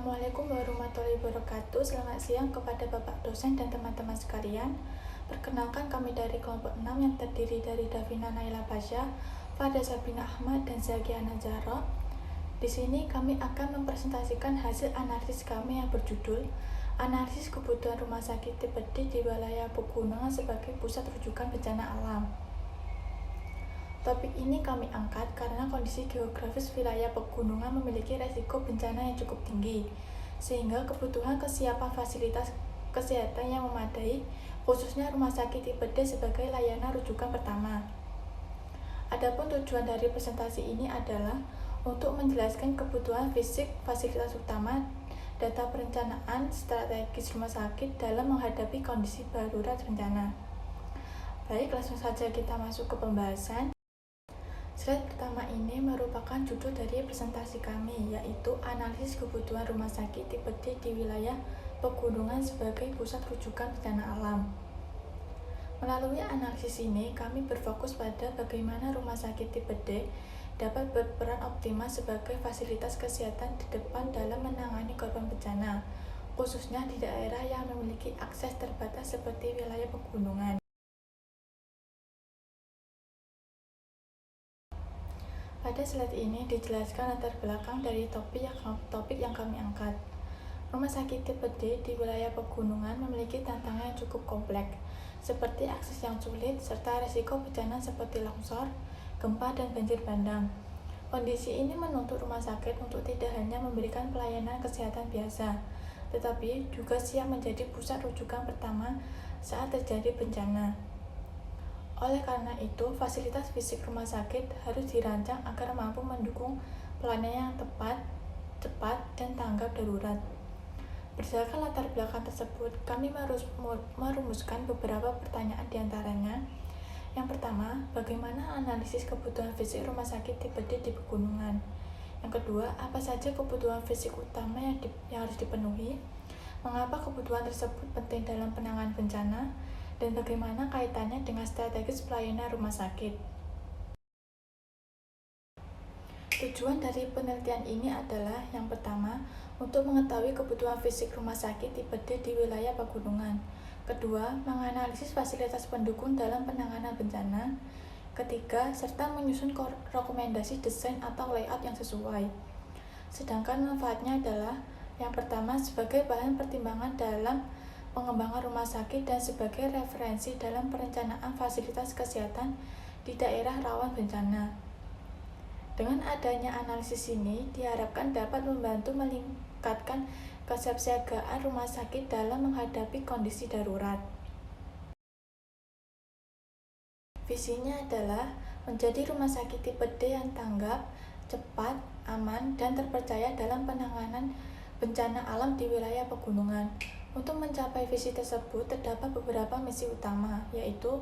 Assalamualaikum warahmatullahi wabarakatuh. Selamat siang kepada Bapak dosen dan teman-teman sekalian. Perkenalkan, kami dari kelompok 6 yang terdiri dari Davina Naila Pasha, Farda Sabina Ahmad, dan Zakia Nazara. Di sini kami akan mempresentasikan hasil analisis kami yang berjudul Analisis Kebutuhan Rumah Sakit Tipe D di Wilayah Pegunungan sebagai Pusat Rujukan Bencana Alam. Topik ini kami angkat karena kondisi geografis wilayah pegunungan memiliki resiko bencana yang cukup tinggi, sehingga kebutuhan kesiapan fasilitas kesehatan yang memadai, khususnya rumah sakit tipe D sebagai layanan rujukan pertama. Adapun tujuan dari presentasi ini adalah untuk menjelaskan kebutuhan fisik fasilitas utama, data perencanaan strategis rumah sakit dalam menghadapi kondisi darurat bencana. Baik, langsung saja kita masuk ke pembahasan. Slide pertama ini merupakan judul dari presentasi kami, yaitu Analisis Kebutuhan Rumah Sakit Tipe D di Wilayah Pegunungan sebagai Pusat Rujukan Bencana Alam. Melalui analisis ini, kami berfokus pada bagaimana rumah sakit tipe D dapat berperan optimal sebagai fasilitas kesehatan di depan dalam menangani korban bencana, khususnya di daerah yang memiliki akses terbatas seperti wilayah pegunungan. Pada slide ini dijelaskan latar belakang dari topik yang kami angkat. Rumah sakit tipe D di wilayah pegunungan memiliki tantangan yang cukup kompleks, seperti akses yang sulit serta risiko bencana seperti longsor, gempa, dan banjir bandang. Kondisi ini menuntut rumah sakit untuk tidak hanya memberikan pelayanan kesehatan biasa, tetapi juga siap menjadi pusat rujukan pertama saat terjadi bencana. Oleh karena itu, fasilitas fisik rumah sakit harus dirancang agar mampu mendukung pelayanan yang tepat, cepat, dan tanggap darurat. Berdasarkan latar belakang tersebut, kami merumuskan beberapa pertanyaan diantaranya. Yang pertama, bagaimana analisis kebutuhan fisik rumah sakit tipe D di pegunungan? Yang kedua, apa saja kebutuhan fisik utama yang harus dipenuhi? Mengapa kebutuhan tersebut penting dalam penanganan bencana? Dan bagaimana kaitannya dengan strategis pelayanan rumah sakit? Tujuan dari penelitian ini adalah yang pertama, untuk mengetahui kebutuhan fisik rumah sakit tipe D di wilayah pegunungan. Kedua, menganalisis fasilitas pendukung dalam penanganan bencana. Ketiga, serta menyusun rekomendasi desain atau layout yang sesuai. Sedangkan manfaatnya adalah yang pertama, sebagai bahan pertimbangan dalam pengembangan rumah sakit dan sebagai referensi dalam perencanaan fasilitas kesehatan di daerah rawan bencana. Dengan adanya analisis ini, diharapkan dapat membantu meningkatkan kesiapsiagaan rumah sakit dalam menghadapi kondisi darurat. Visinya adalah menjadi rumah sakit tipe D yang tanggap, cepat, aman, dan terpercaya dalam penanganan bencana alam di wilayah pegunungan. Untuk mencapai visi tersebut, terdapat beberapa misi utama, yaitu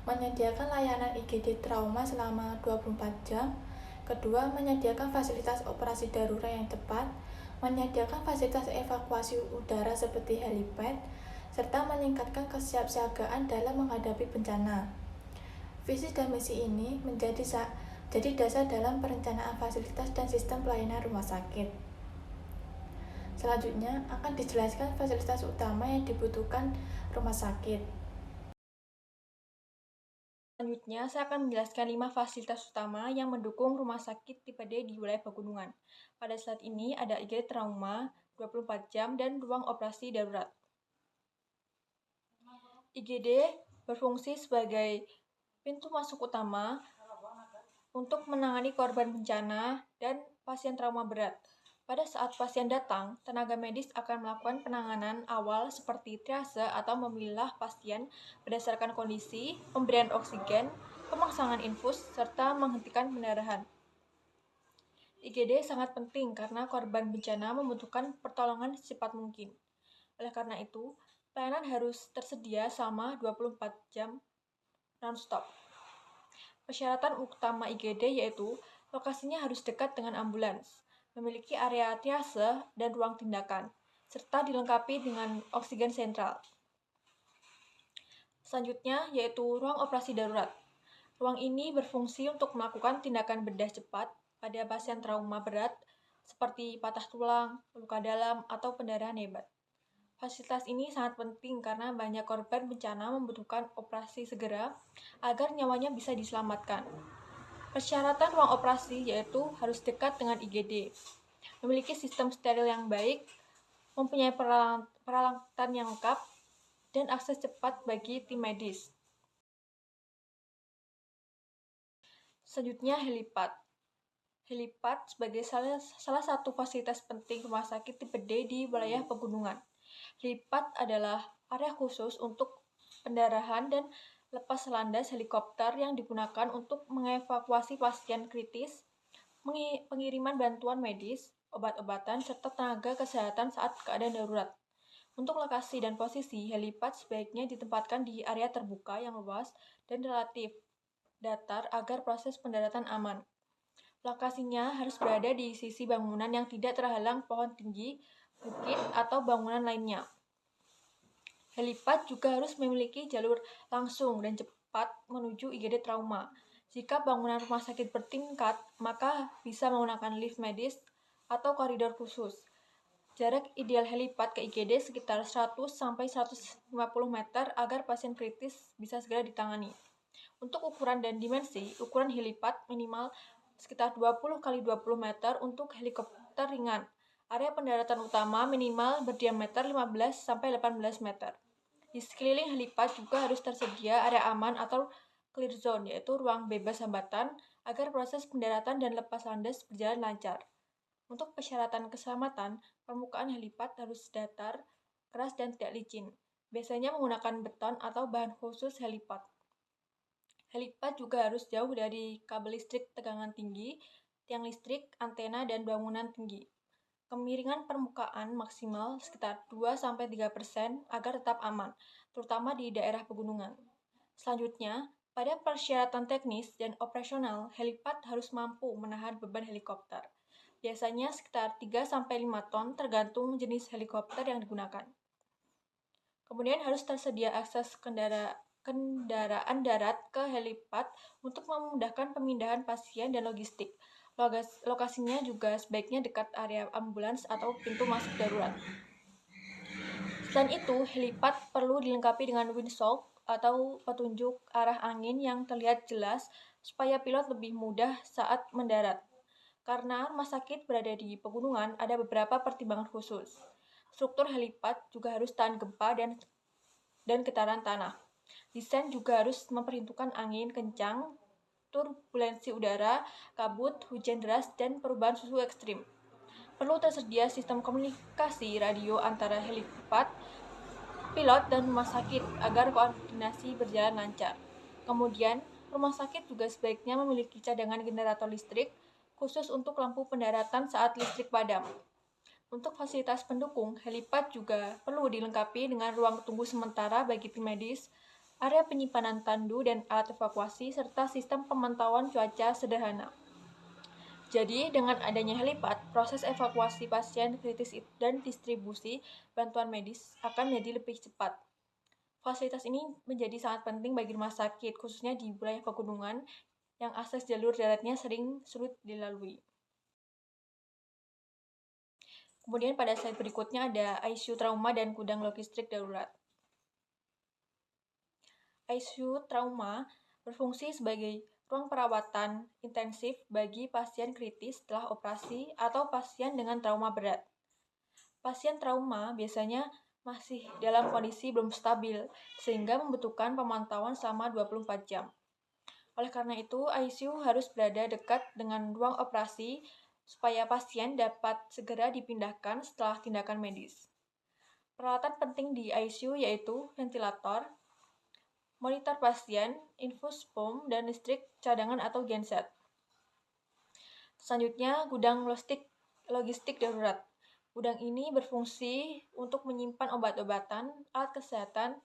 menyediakan layanan IGD trauma selama 24 jam. Kedua, menyediakan fasilitas operasi darurat yang tepat, menyediakan fasilitas evakuasi udara seperti helipad, serta meningkatkan kesiapsiagaan dalam menghadapi bencana. Visi dan misi ini jadi dasar dalam perencanaan fasilitas dan sistem pelayanan rumah sakit. Selanjutnya akan dijelaskan fasilitas utama yang dibutuhkan rumah sakit. Selanjutnya, saya akan menjelaskan 5 fasilitas utama yang mendukung rumah sakit tipe D di wilayah pegunungan. Pada slide ini ada IGD trauma, 24 jam, dan ruang operasi darurat. IGD berfungsi sebagai pintu masuk utama untuk menangani korban bencana dan pasien trauma berat. Pada saat pasien datang, tenaga medis akan melakukan penanganan awal seperti triase atau memilah pasien berdasarkan kondisi, pemberian oksigen, pemasangan infus, serta menghentikan pendarahan. IGD sangat penting karena korban bencana membutuhkan pertolongan secepat mungkin. Oleh karena itu, pelayanan harus tersedia selama 24 jam non-stop. Persyaratan utama IGD yaitu lokasinya harus dekat dengan ambulans, memiliki area triase dan ruang tindakan, serta dilengkapi dengan oksigen sentral. Selanjutnya yaitu ruang operasi darurat. Ruang ini berfungsi untuk melakukan tindakan bedah cepat pada pasien trauma berat seperti patah tulang, luka dalam, atau pendarahan hebat. Fasilitas ini sangat penting karena banyak korban bencana membutuhkan operasi segera agar nyawanya bisa diselamatkan. Persyaratan ruang operasi yaitu harus dekat dengan IGD, memiliki sistem steril yang baik, mempunyai peralatan yang lengkap, dan akses cepat bagi tim medis. Selanjutnya, helipad. Helipad sebagai salah satu fasilitas penting rumah sakit tipe D di wilayah pegunungan. Helipad adalah area khusus untuk pendarahan dan lepas landas helikopter yang digunakan untuk mengevakuasi pasien kritis, pengiriman bantuan medis, obat-obatan, serta tenaga kesehatan saat keadaan darurat. Untuk lokasi dan posisi, helipad sebaiknya ditempatkan di area terbuka yang luas dan relatif datar agar proses pendaratan aman. Lokasinya harus berada di sisi bangunan yang tidak terhalang pohon tinggi, bukit, atau bangunan lainnya. Helipad juga harus memiliki jalur langsung dan cepat menuju IGD trauma. Jika bangunan rumah sakit bertingkat, maka bisa menggunakan lift medis atau koridor khusus. Jarak ideal helipad ke IGD sekitar 100-150 meter agar pasien kritis bisa segera ditangani. Untuk ukuran dan dimensi, ukuran helipad minimal sekitar 20 x 20 meter untuk helikopter ringan. Area pendaratan utama minimal berdiameter 15-18 meter. Di sekeliling helipad juga harus tersedia area aman atau clear zone, yaitu ruang bebas hambatan, agar proses pendaratan dan lepas landas berjalan lancar. Untuk persyaratan keselamatan, permukaan helipad harus datar, keras, dan tidak licin. Biasanya menggunakan beton atau bahan khusus helipad. Helipad juga harus jauh dari kabel listrik tegangan tinggi, tiang listrik, antena, dan bangunan tinggi. Kemiringan permukaan maksimal sekitar 2-3% agar tetap aman, terutama di daerah pegunungan. Selanjutnya, pada persyaratan teknis dan operasional, helipad harus mampu menahan beban helikopter. Biasanya sekitar 3-5 ton tergantung jenis helikopter yang digunakan. Kemudian harus tersedia akses kendaraan darat ke helipad untuk memudahkan pemindahan pasien dan logistik. Lokasinya juga sebaiknya dekat area ambulans atau pintu masuk darurat. Selain itu, helipad perlu dilengkapi dengan windshock atau petunjuk arah angin yang terlihat jelas supaya pilot lebih mudah saat mendarat. Karena rumah sakit berada di pegunungan, ada beberapa pertimbangan khusus. Struktur helipad juga harus tahan gempa dan getaran tanah. Desain juga harus memperhitungkan angin kencang, turbulensi udara, kabut, hujan deras, dan perubahan suhu ekstrim. Perlu tersedia sistem komunikasi radio antara helipad, pilot, dan rumah sakit agar koordinasi berjalan lancar. Kemudian, rumah sakit juga sebaiknya memiliki cadangan generator listrik khusus untuk lampu pendaratan saat listrik padam. Untuk fasilitas pendukung, helipad juga perlu dilengkapi dengan ruang tunggu sementara bagi tim medis, area penyimpanan tandu dan alat evakuasi, serta sistem pemantauan cuaca sederhana. Jadi, dengan adanya helipad, proses evakuasi pasien kritis dan distribusi bantuan medis akan menjadi lebih cepat. Fasilitas ini menjadi sangat penting bagi rumah sakit, khususnya di wilayah pegunungan yang akses jalur daratnya sering sulit dilalui. Kemudian pada slide berikutnya ada ICU trauma dan gudang logistik darurat. ICU trauma berfungsi sebagai ruang perawatan intensif bagi pasien kritis setelah operasi atau pasien dengan trauma berat. Pasien trauma biasanya masih dalam kondisi belum stabil, sehingga membutuhkan pemantauan selama 24 jam. Oleh karena itu, ICU harus berada dekat dengan ruang operasi supaya pasien dapat segera dipindahkan setelah tindakan medis. Peralatan penting di ICU yaitu ventilator, monitor pasien, infus pump, dan listrik cadangan atau genset. Selanjutnya, gudang logistik darurat. Gudang ini berfungsi untuk menyimpan obat-obatan, alat kesehatan,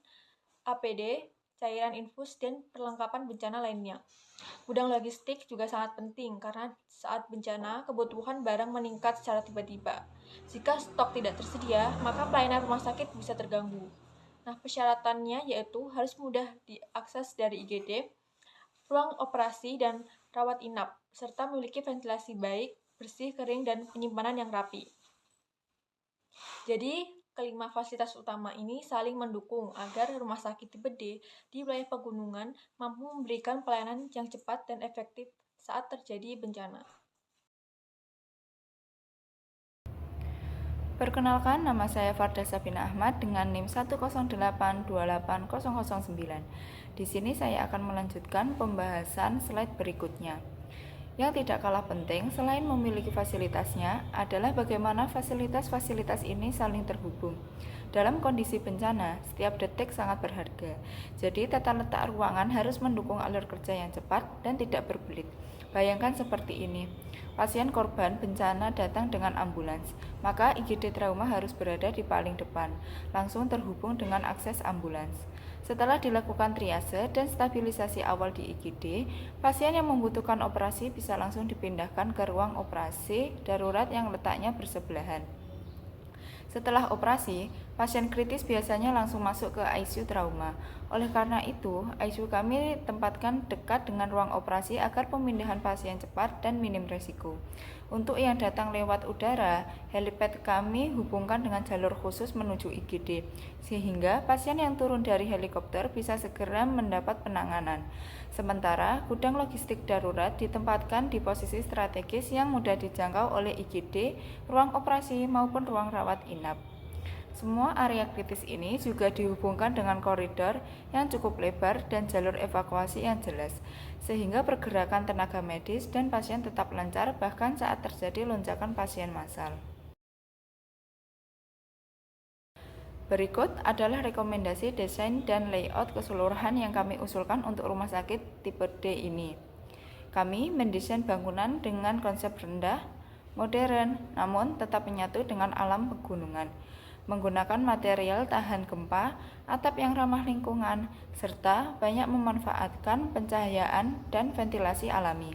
APD, cairan infus, dan perlengkapan bencana lainnya. Gudang logistik juga sangat penting karena saat bencana, kebutuhan barang meningkat secara tiba-tiba. Jika stok tidak tersedia, maka pelayanan rumah sakit bisa terganggu. Nah, persyaratannya yaitu harus mudah diakses dari IGD, ruang operasi, dan rawat inap, serta memiliki ventilasi baik, bersih, kering, dan penyimpanan yang rapi. Jadi, kelima fasilitas utama ini saling mendukung agar rumah sakit tipe D di wilayah pegunungan mampu memberikan pelayanan yang cepat dan efektif saat terjadi bencana. Perkenalkan, nama saya Farda Sabina Ahmad dengan NIM 108280009. Di sini saya akan melanjutkan pembahasan slide berikutnya. Yang tidak kalah penting selain memiliki fasilitasnya adalah bagaimana fasilitas-fasilitas ini saling terhubung. Dalam kondisi bencana, setiap detik sangat berharga. Jadi tata letak ruangan harus mendukung alur kerja yang cepat dan tidak berbelit. Bayangkan seperti ini. Pasien korban bencana datang dengan ambulans, maka IGD trauma harus berada di paling depan, langsung terhubung dengan akses ambulans. Setelah dilakukan triase dan stabilisasi awal di IGD, pasien yang membutuhkan operasi bisa langsung dipindahkan ke ruang operasi darurat yang letaknya bersebelahan. Setelah operasi, pasien kritis biasanya langsung masuk ke ICU trauma. Oleh karena itu, ICU kami tempatkan dekat dengan ruang operasi agar pemindahan pasien cepat dan minim resiko. Untuk yang datang lewat udara, helipad kami hubungkan dengan jalur khusus menuju IGD, sehingga pasien yang turun dari helikopter bisa segera mendapat penanganan. Sementara, gudang logistik darurat ditempatkan di posisi strategis yang mudah dijangkau oleh IGD, ruang operasi maupun ruang rawat inap. Semua area kritis ini juga dihubungkan dengan koridor yang cukup lebar dan jalur evakuasi yang jelas, sehingga pergerakan tenaga medis dan pasien tetap lancar bahkan saat terjadi lonjakan pasien massal. Berikut adalah rekomendasi desain dan layout keseluruhan yang kami usulkan untuk rumah sakit tipe D ini. Kami mendesain bangunan dengan konsep rendah, modern, namun tetap menyatu dengan alam pegunungan, menggunakan material tahan gempa, atap yang ramah lingkungan, serta banyak memanfaatkan pencahayaan dan ventilasi alami.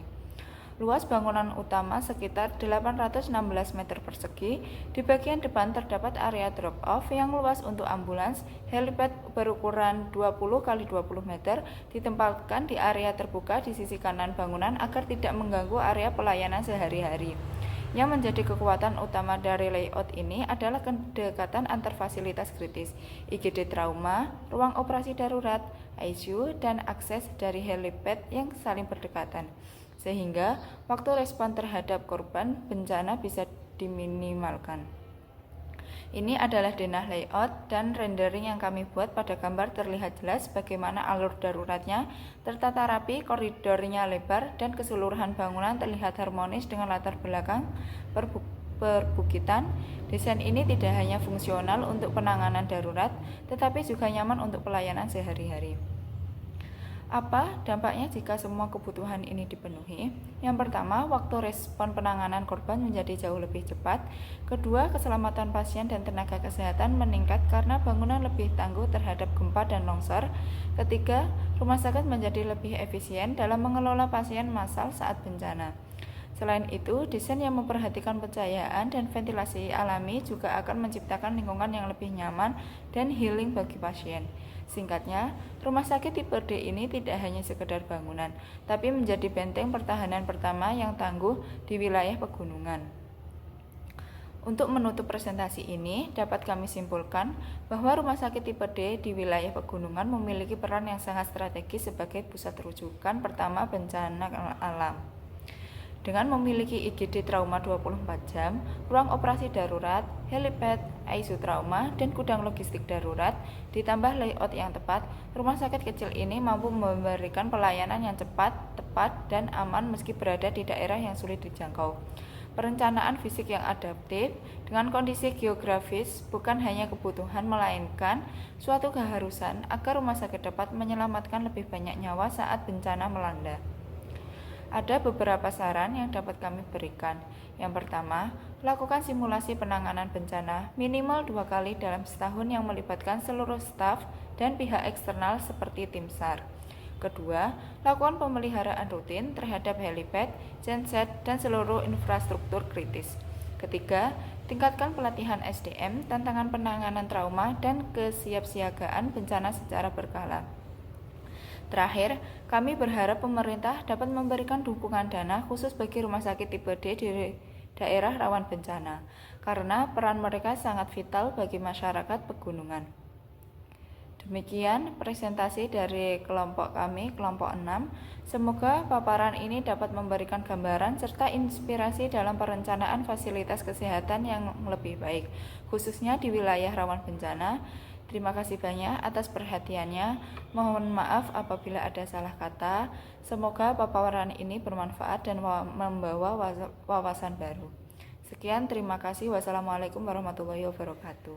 Luas bangunan utama sekitar 816 meter persegi. Di bagian depan terdapat area drop-off yang luas untuk ambulans. Helipad berukuran 20 x 20 meter ditempatkan di area terbuka di sisi kanan bangunan agar tidak mengganggu area pelayanan sehari-hari. Yang menjadi kekuatan utama dari layout ini adalah kedekatan antar fasilitas kritis, IGD trauma, ruang operasi darurat, ICU, dan akses dari helipad yang saling berdekatan, sehingga waktu respon terhadap korban bencana bisa diminimalkan. Ini adalah denah layout dan rendering yang kami buat. Pada gambar terlihat jelas bagaimana alur daruratnya tertata rapi, koridornya lebar, dan keseluruhan bangunan terlihat harmonis dengan latar belakang perbukitan. Desain ini tidak hanya fungsional untuk penanganan darurat, tetapi juga nyaman untuk pelayanan sehari-hari. Apa dampaknya jika semua kebutuhan ini dipenuhi? Yang pertama, waktu respon penanganan korban menjadi jauh lebih cepat. Kedua, keselamatan pasien dan tenaga kesehatan meningkat karena bangunan lebih tangguh terhadap gempa dan longsor. Ketiga, rumah sakit menjadi lebih efisien dalam mengelola pasien massal saat bencana. Selain itu, desain yang memperhatikan pencahayaan dan ventilasi alami juga akan menciptakan lingkungan yang lebih nyaman dan healing bagi pasien. Singkatnya, rumah sakit tipe D ini tidak hanya sekedar bangunan, tapi menjadi benteng pertahanan pertama yang tangguh di wilayah pegunungan. Untuk menutup presentasi ini, dapat kami simpulkan bahwa rumah sakit tipe D di wilayah pegunungan memiliki peran yang sangat strategis sebagai pusat rujukan pertama bencana alam. Dengan memiliki IGD trauma 24 jam, ruang operasi darurat, helipad, ICU trauma, dan gudang logistik darurat, ditambah layout yang tepat, rumah sakit kecil ini mampu memberikan pelayanan yang cepat, tepat, dan aman meski berada di daerah yang sulit dijangkau. Perencanaan fisik yang adaptif dengan kondisi geografis bukan hanya kebutuhan melainkan suatu keharusan agar rumah sakit dapat menyelamatkan lebih banyak nyawa saat bencana melanda. Ada beberapa saran yang dapat kami berikan. Yang pertama, lakukan simulasi penanganan bencana minimal 2 kali dalam setahun yang melibatkan seluruh staf dan pihak eksternal seperti tim SAR. Kedua, lakukan pemeliharaan rutin terhadap helipad, genset, dan seluruh infrastruktur kritis. Ketiga, tingkatkan pelatihan SDM, tantangan penanganan trauma, dan kesiapsiagaan bencana secara berkala. Terakhir, kami berharap pemerintah dapat memberikan dukungan dana khusus bagi rumah sakit tipe D di daerah rawan bencana, karena peran mereka sangat vital bagi masyarakat pegunungan. Demikian presentasi dari kelompok kami, kelompok 6. Semoga paparan ini dapat memberikan gambaran serta inspirasi dalam perencanaan fasilitas kesehatan yang lebih baik, khususnya di wilayah rawan bencana. Terima kasih banyak atas perhatiannya. Mohon maaf apabila ada salah kata. Semoga paparan ini bermanfaat dan membawa wawasan baru. Sekian, terima kasih. Wassalamualaikum warahmatullahi wabarakatuh.